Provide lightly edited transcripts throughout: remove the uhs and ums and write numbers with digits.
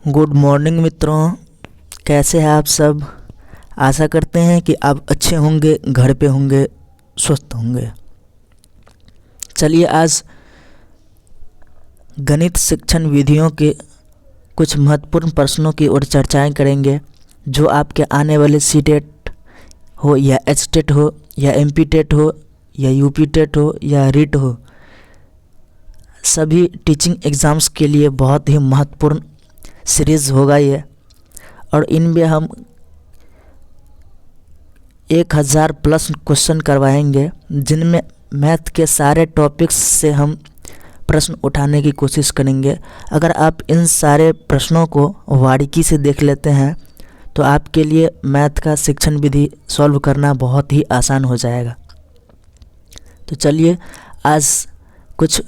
Good morning मित्रों, कैसे हैं आप सब। आशा करते हैं कि आप अच्छे होंगे, घर पे होंगे, स्वस्थ होंगे। चलिए आज गणित शिक्षण विधियों के कुछ महत्वपूर्ण प्रश्नों की ओर चर्चाएं करेंगे जो आपके आने वाले सीटेट हो या एचटेट हो या एमपीटेट हो या यूपीटेट हो या रीट हो, सभी टीचिंग एग्ज़ाम्स के लिए बहुत ही महत्वपूर्ण सीरीज़ होगा ये। और इनमें हम 1000 प्लस क्वेश्चन करवाएंगे जिनमें मैथ के सारे टॉपिक्स से हम प्रश्न उठाने की कोशिश करेंगे। अगर आप इन सारे प्रश्नों को बारीकी से देख लेते हैं तो आपके लिए मैथ का शिक्षण विधि सॉल्व करना बहुत ही आसान हो जाएगा। तो चलिए आज कुछ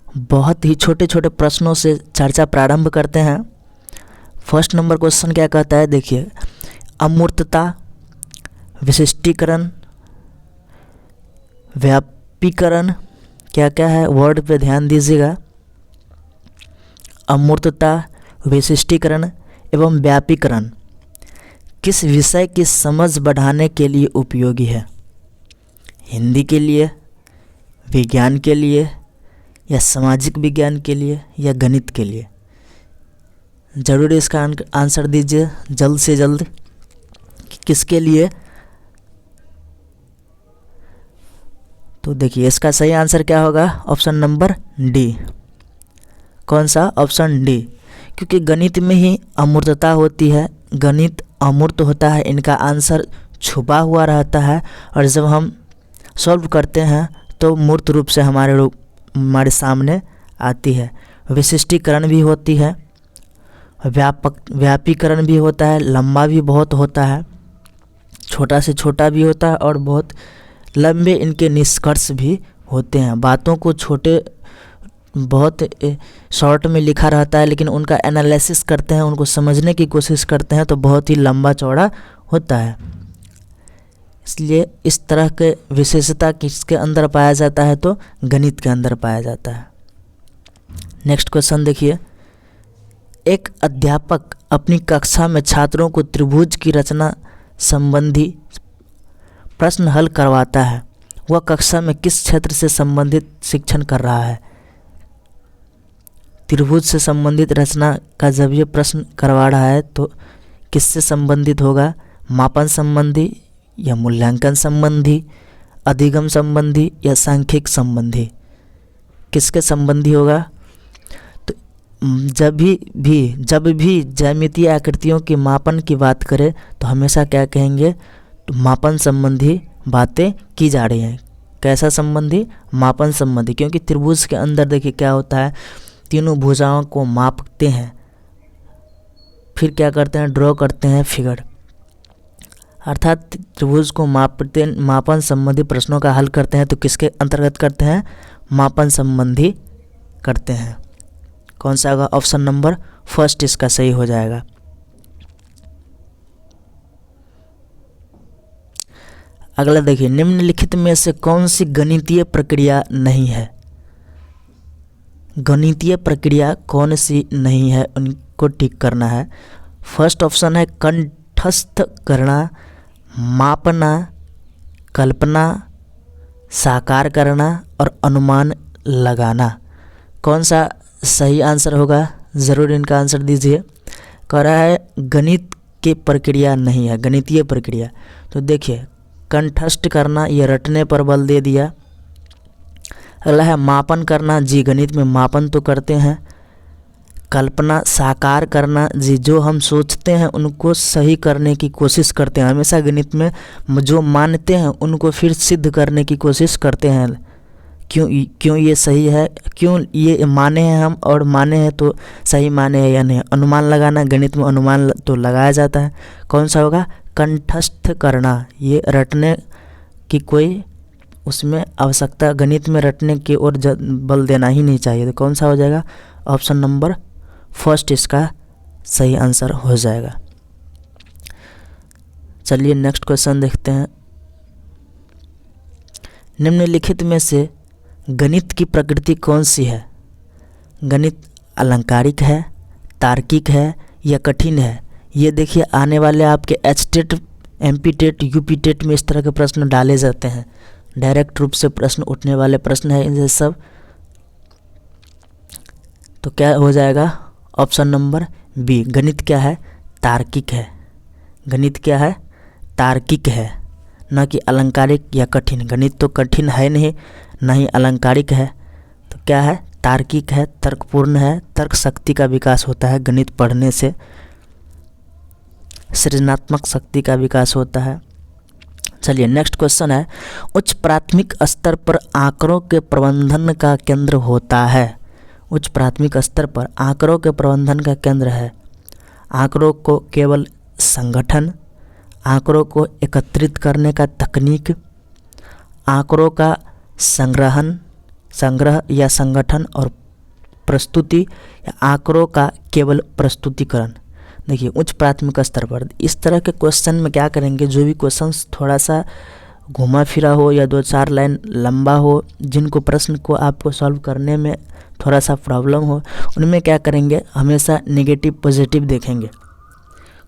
बहुत ही छोटे छोटे प्रश्नों से चर्चा प्रारंभ करते हैं। फर्स्ट नंबर क्वेश्चन क्या कहता है, देखिए, अमूर्तता, विशिष्टीकरण, व्यापीकरण, क्या क्या है वर्ड पे ध्यान दीजिएगा। अमूर्तता, विशिष्टीकरण एवं व्यापीकरण किस विषय की समझ बढ़ाने के लिए उपयोगी है? हिंदी के लिए, विज्ञान के लिए या सामाजिक विज्ञान के लिए या गणित के लिए? ज़रूर इसका आंसर दीजिए जल्द से जल्द कि किसके लिए। तो देखिए इसका सही आंसर क्या होगा, ऑप्शन नंबर डी। कौन सा? ऑप्शन डी, क्योंकि गणित में ही अमूर्तता होती है, गणित अमूर्त होता है, इनका आंसर छुपा हुआ रहता है और जब हम सॉल्व करते हैं तो मूर्त रूप से हमारे सामने आती है। विशिष्टीकरण भी होती है, व्यापीकरण भी होता है, लंबा भी बहुत होता है, छोटा से छोटा भी होता है और बहुत लंबे इनके निष्कर्ष भी होते हैं। बातों को छोटे बहुत शॉर्ट में लिखा रहता है लेकिन उनका एनालिसिस करते हैं, उनको समझने की कोशिश करते हैं तो बहुत ही लंबा चौड़ा होता है। इसलिए इस तरह के विशेषता किसके अंदर पाया जाता है? तो गणित के अंदर पाया जाता है। नेक्स्ट क्वेश्चन देखिए, एक अध्यापक अपनी कक्षा में छात्रों को त्रिभुज की रचना संबंधी प्रश्न हल करवाता है। वह कक्षा में किस क्षेत्र से संबंधित शिक्षण कर रहा है? त्रिभुज से संबंधित रचना का जब ये प्रश्न करवा रहा है तो किससे संबंधित होगा? मापन संबंधी या मूल्यांकन संबंधी, अधिगम संबंधी या सांख्यिक संबंधी? किसके संबंधी होगा? तो जब भी ज्यामितीय आकृतियों के मापन की बात करें तो हमेशा क्या कहेंगे? तो मापन संबंधी बातें की जा रही हैं। कैसा संबंधी? मापन संबंधी, क्योंकि त्रिभुज के अंदर देखिए क्या होता है, तीनों भुजाओं को मापते हैं, फिर क्या करते हैं? ड्रॉ करते हैं फिगर, अर्थात त्रिभुज को मापन संबंधी प्रश्नों का हल करते हैं। तो किसके अंतर्गत करते हैं? मापन संबंधी करते हैं। कौन सा होगा? ऑप्शन नंबर फर्स्ट इसका सही हो जाएगा। अगला देखिए, निम्नलिखित में से कौन सी गणितीय प्रक्रिया नहीं है? गणितीय प्रक्रिया कौन सी नहीं है, उनको ठीक करना है। फर्स्ट ऑप्शन है कंठस्थ करना, मापना, कल्पना, साकार करना और अनुमान लगाना। कौन सा सही आंसर होगा? ज़रूर इनका आंसर दीजिए। कह रहा है गणित की प्रक्रिया नहीं है, गणितीय प्रक्रिया। तो देखिए कंठस्थ करना, ये रटने पर बल दे दिया। अगला है मापन करना, जी गणित में मापन तो करते हैं। कल्पना, साकार करना, जी जो हम सोचते हैं उनको सही करने की कोशिश करते हैं। हमेशा गणित में जो मानते हैं उनको फिर सिद्ध करने की कोशिश करते हैं। क्यों ये सही है, क्यों ये माने हैं हम और माने हैं तो सही माने हैं या नहीं। अनुमान लगाना, गणित में अनुमान तो लगाया जाता है। कौन सा होगा? कंठस्थ करना, ये रटने की कोई उसमें आवश्यकता, गणित में रटने की ओर बल देना ही नहीं चाहिए। तो कौन सा हो जाएगा? ऑप्शन नंबर फर्स्ट इसका सही आंसर हो जाएगा। चलिए नेक्स्ट क्वेश्चन देखते हैं। निम्नलिखित में से गणित की प्रकृति कौन सी है? गणित अलंकारिक है, तार्किक है या कठिन है। ये देखिए आने वाले आपके HTET, MP TET, UP TET में इस तरह के प्रश्न डाले जाते हैं, डायरेक्ट रूप से प्रश्न उठने वाले प्रश्न है इनसे सब। तो क्या हो जाएगा ऑप्शन नंबर बी। गणित क्या है? तार्किक है। गणित क्या है? तार्किक है, न कि अलंकारिक या कठिन। गणित तो कठिन है नहीं, न ही अलंकारिक है, तो क्या है? तार्किक है, तर्कपूर्ण है। तर्क शक्ति का विकास होता है गणित पढ़ने से, सृजनात्मक शक्ति का विकास होता है। चलिए नेक्स्ट क्वेश्चन है, उच्च प्राथमिक स्तर पर आंकड़ों के प्रबंधन का केंद्र होता है। उच्च प्राथमिक स्तर पर आंकड़ों के प्रबंधन का केंद्र है। आंकड़ों को केवल संगठन, आंकड़ों को एकत्रित करने का तकनीक, आंकड़ों का संग्रह या संगठन और प्रस्तुति, या आंकड़ों का केवल प्रस्तुतिकरण। देखिए उच्च प्राथमिक स्तर पर इस तरह के क्वेश्चन में क्या करेंगे, जो भी क्वेश्चंस थोड़ा सा घुमा फिरा हो या 2-4 लाइन लंबा हो, जिनको प्रश्न को आपको सॉल्व करने में थोड़ा सा प्रॉब्लम हो, उनमें क्या करेंगे, हमेशा नेगेटिव पॉजिटिव देखेंगे।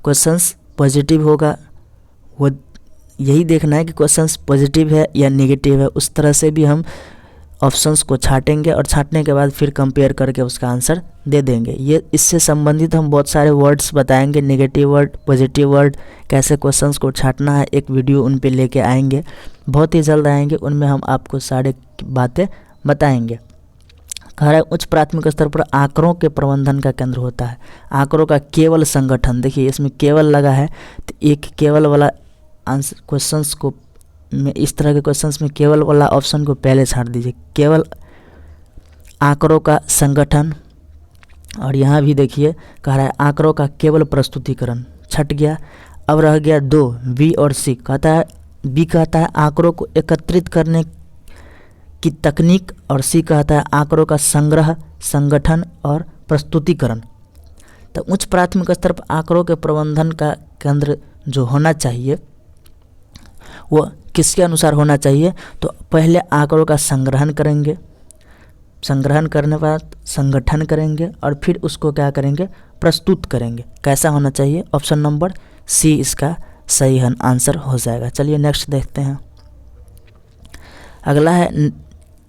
क्वेश्चंस पॉजिटिव होगा, वो यही देखना है कि क्वेश्चंस पॉजिटिव है या नेगेटिव है। उस तरह से भी हम ऑप्शंस को छाटेंगे और छाटने के बाद फिर कंपेयर करके उसका आंसर दे देंगे। ये इससे संबंधित हम बहुत सारे वर्ड्स बताएंगे, नेगेटिव वर्ड, पॉजिटिव वर्ड, कैसे क्वेश्चंस को छाटना है, एक वीडियो उन पे लेके आएंगे, बहुत ही जल्द आएंगे। उनमें हम आपको सारे बातें बताएंगे। कह रहा है उच्च प्राथमिक स्तर पर आंकड़ों के प्रबंधन का केंद्र होता है। आंकड़ों का केवल संगठन, देखिए इसमें केवल लगा है, तो एक केवल वाला आंसर क्वेश्चंस को में, इस तरह के क्वेश्चंस में केवल वाला ऑप्शन को पहले छाट दीजिए। केवल आंकड़ों का संगठन, और यहाँ भी देखिए कह रहा है आंकड़ों का केवल प्रस्तुतिकरण, छट गया। अब रह गया 2, बी और सी। कहता है बी कहता है आंकड़ों को एकत्रित करने की तकनीक, और सी कहता है आंकड़ों का संग्रह, संगठन और प्रस्तुतिकरण। तो उच्च प्राथमिक स्तर पर आंकड़ों के प्रबंधन का केंद्र जो होना चाहिए वो किसके अनुसार होना चाहिए, तो पहले आंकड़ों का संग्रहण करेंगे, संग्रहण करने के बाद संगठन करेंगे और फिर उसको क्या करेंगे, प्रस्तुत करेंगे। कैसा होना चाहिए? ऑप्शन नंबर सी इसका सही आंसर हो जाएगा। चलिए नेक्स्ट देखते हैं। अगला है,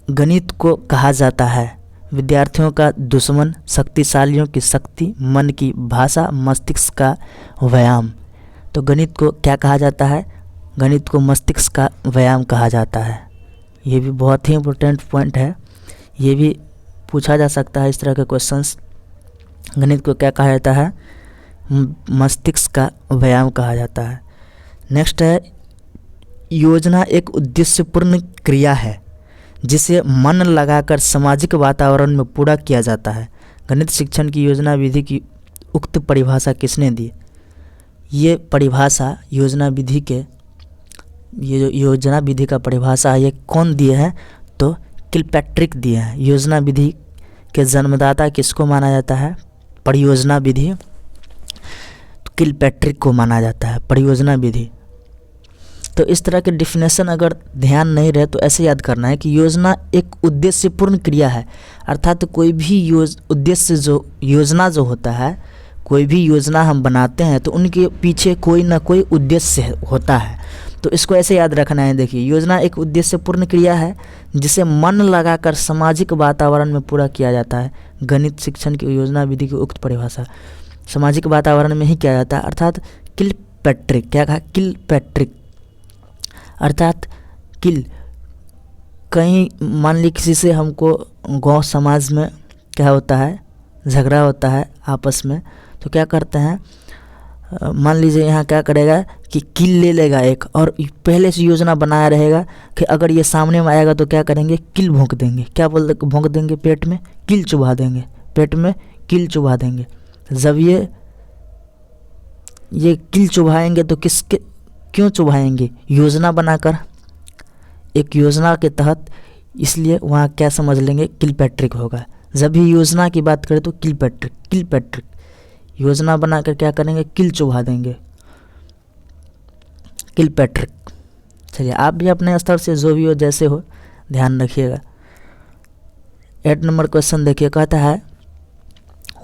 गणित को कहा जाता है विद्यार्थियों का दुश्मन, शक्तिशालियों की शक्ति, मन की भाषा, मस्तिष्क का व्यायाम। तो गणित को क्या कहा जाता है? गणित को मस्तिष्क का व्यायाम कहा जाता है। ये भी बहुत ही इम्पोर्टेंट पॉइंट है, ये भी पूछा जा सकता है इस तरह के क्वेश्चंस। गणित को क्या कहा जाता है? मस्तिष्क का व्यायाम कहा जाता है। नेक्स्ट है, योजना एक उद्देश्यपूर्ण क्रिया है जिसे मन लगाकर सामाजिक वातावरण में पूरा किया जाता है। गणित शिक्षण की योजना विधि की उक्त परिभाषा किसने दी? ये परिभाषा योजना विधि के, ये जो योजना विधि का परिभाषा है ये कौन दिए हैं? तो किलपैट्रिक दिए हैं। योजना विधि के जन्मदाता किसको माना जाता है? परियोजना विधि, तो किलपैट्रिक को माना जाता है परियोजना विधि। तो इस तरह के डिफिनेशन अगर ध्यान नहीं रहे तो ऐसे याद करना है कि योजना एक उद्देश्यपूर्ण क्रिया है, अर्थात कोई भी उद्देश्य जो योजना जो होता है, कोई भी योजना हम बनाते हैं तो उनके पीछे कोई ना कोई उद्देश्य होता है। तो इसको ऐसे याद रखना है। देखिए योजना एक उद्देश्यपूर्ण क्रिया है जिसे मन लगाकर सामाजिक वातावरण में पूरा किया जाता है। गणित शिक्षण की योजना विधि की उक्त परिभाषा सामाजिक वातावरण में ही किया जाता है, अर्थात किलपैट्रिक। क्या कहा? किलपैट्रिक, अर्थात किल, कहीं मान ली किसी से हमको गांव समाज में क्या होता है, झगड़ा होता है आपस में, तो क्या करते हैं, मान लीजिए यहाँ क्या करेगा कि किल ले लेगा एक, और पहले से योजना बनाया रहेगा कि अगर ये सामने में आएगा तो क्या करेंगे, किल भोंक देंगे। क्या भोंक देंगे? पेट में किल चुभा देंगे, पेट में किल चुभा देंगे। जब ये किल चुभाएंगे तो किसके, क्यों चुभाएंगे? योजना बनाकर, एक योजना के तहत, इसलिए वहाँ क्या समझ लेंगे, किलपैट्रिक होगा। जब भी योजना की बात करें तो किलपैट्रिक, किलपैट्रिक योजना बनाकर क्या करेंगे, किल चुभा देंगे, किलपैट्रिक। चलिए आप भी अपने स्तर से जो भी हो जैसे हो ध्यान रखिएगा। 8 नंबर क्वेश्चन देखिए, कहता है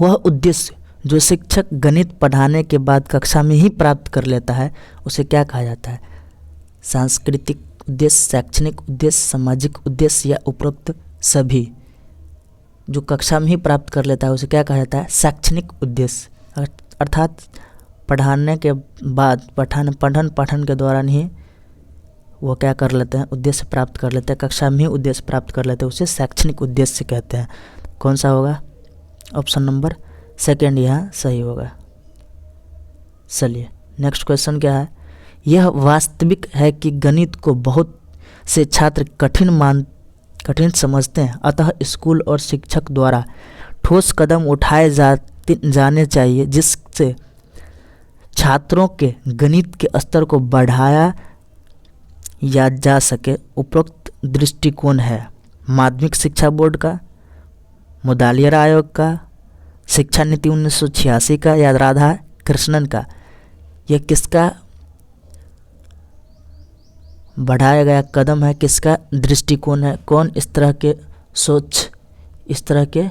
वह उद्देश्य जो शिक्षक गणित पढ़ाने के बाद कक्षा में ही प्राप्त कर लेता है उसे क्या कहा जाता है? सांस्कृतिक उद्देश्य, शैक्षणिक उद्देश्य, सामाजिक उद्देश्य या उपरोक्त सभी। जो कक्षा में ही प्राप्त कर लेता है उसे क्या कहा जाता है? शैक्षणिक उद्देश्य। अर्थात पढ़ाने के बाद पठन के दौरान ही वो क्या कर लेते हैं? उद्देश्य प्राप्त कर लेते हैं, कक्षा में ही उद्देश्य प्राप्त कर लेते हैं, उसे शैक्षणिक उद्देश्य कहते हैं। कौन सा होगा? ऑप्शन नंबर सेकेंड यहाँ सही होगा। चलिए नेक्स्ट क्वेश्चन क्या है? यह वास्तविक है कि गणित को बहुत से छात्र कठिन समझते हैं, अतः स्कूल और शिक्षक द्वारा ठोस कदम उठाए जाने चाहिए जिससे छात्रों के गणित के स्तर को बढ़ाया जा सके। उपरोक्त दृष्टिकोण है माध्यमिक शिक्षा बोर्ड का, मुदालियर आयोग का, शिक्षा नीति 1986 का या राधा कृष्णन का। यह किसका बढ़ाया गया कदम है, किसका दृष्टिकोण है? कौन इस तरह के सोच, इस तरह के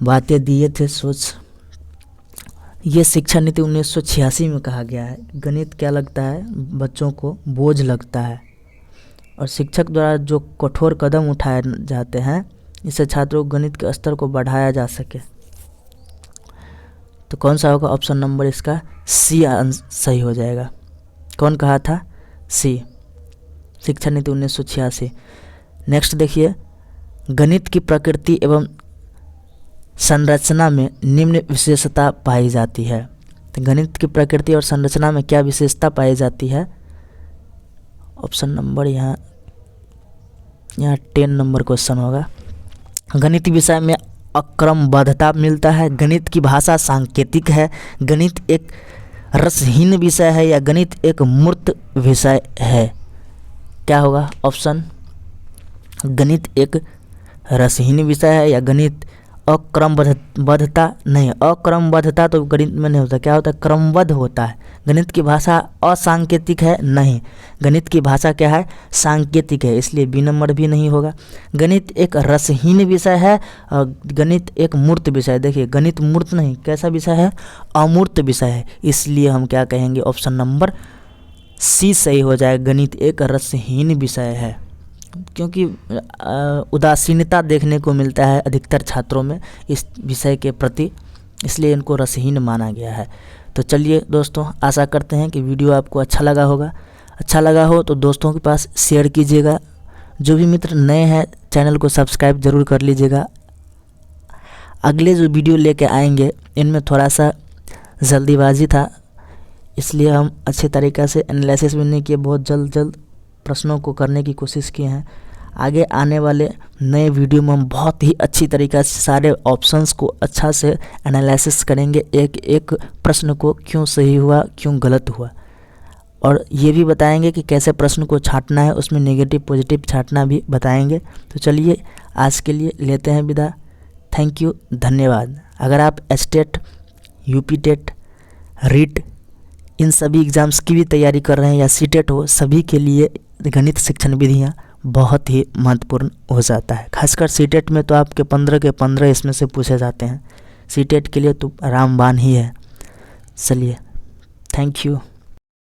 बातें दिए थे सोच? ये शिक्षा नीति 1986 में कहा गया है। गणित क्या लगता है? बच्चों को बोझ लगता है और शिक्षक द्वारा जो कठोर कदम उठाए जाते हैं इससे छात्रों को गणित के स्तर को बढ़ाया जा सके। तो कौन सा होगा? ऑप्शन नंबर इसका सी सही हो जाएगा। कौन कहा था? सी, शिक्षा नीति 1986। नेक्स्ट देखिए, गणित की प्रकृति एवं संरचना में निम्न विशेषता पाई जाती है। तो गणित की प्रकृति और संरचना में क्या विशेषता पाई जाती है? ऑप्शन नंबर यहाँ 10 नंबर क्वेश्चन होगा। गणित विषय में अक्रमबद्धता मिलता है, गणित की भाषा सांकेतिक है, गणित एक रसहीन विषय है या गणित एक मूर्त विषय है। क्या होगा ऑप्शन? गणित एक रसहीन विषय है या गणित अक्रमबद्धता नहीं, अक्रमबद्धता तो गणित में नहीं होता। क्या होता है? क्रमबद्ध होता है। गणित की भाषा असांकेतिक है नहीं, गणित की भाषा क्या है? सांकेतिक है, इसलिए बी नंबर भी नहीं होगा। गणित एक रसहीन विषय है और गणित एक मूर्त विषय है। देखिए गणित मूर्त नहीं, कैसा विषय है? अमूर्त विषय है, इसलिए हम क्या कहेंगे? ऑप्शन नंबर सी सही हो जाए। गणित एक रसहीन विषय है क्योंकि उदासीनता देखने को मिलता है अधिकतर छात्रों में इस विषय के प्रति, इसलिए इनको रसहीन माना गया है। तो चलिए दोस्तों, आशा करते हैं कि वीडियो आपको अच्छा लगा होगा। अच्छा लगा हो तो दोस्तों के पास शेयर कीजिएगा। जो भी मित्र नए हैं चैनल को सब्सक्राइब ज़रूर कर लीजिएगा। अगले जो वीडियो लेके आएंगे इनमें थोड़ा सा जल्दीबाजी था, इसलिए हम अच्छे तरीक़े से एनालिसिस भी नहीं किए, बहुत जल्द प्रश्नों को करने की कोशिश किए हैं। आगे आने वाले नए वीडियो में हम बहुत ही अच्छी तरीक़े से सारे ऑप्शंस को अच्छा से एनालिसिस करेंगे, एक एक प्रश्न को क्यों सही हुआ, क्यों गलत हुआ, और ये भी बताएंगे कि कैसे प्रश्न को छांटना है, उसमें नेगेटिव पॉजिटिव छांटना भी बताएंगे। तो चलिए आज के लिए लेते हैं विदा। थैंक यू, धन्यवाद। अगर आप एस्टेट, यूपी टेट, रीट इन सभी एग्ज़ाम्स की भी तैयारी कर रहे हैं या सीटेट हो, सभी के लिए गणित शिक्षण विधियाँ बहुत ही महत्वपूर्ण हो जाता है। खासकर सीटेट में तो आपके 15 के 15 इसमें से पूछे जाते हैं। सीटेट के लिए तो रामबाण ही है। चलिए, थैंक यू।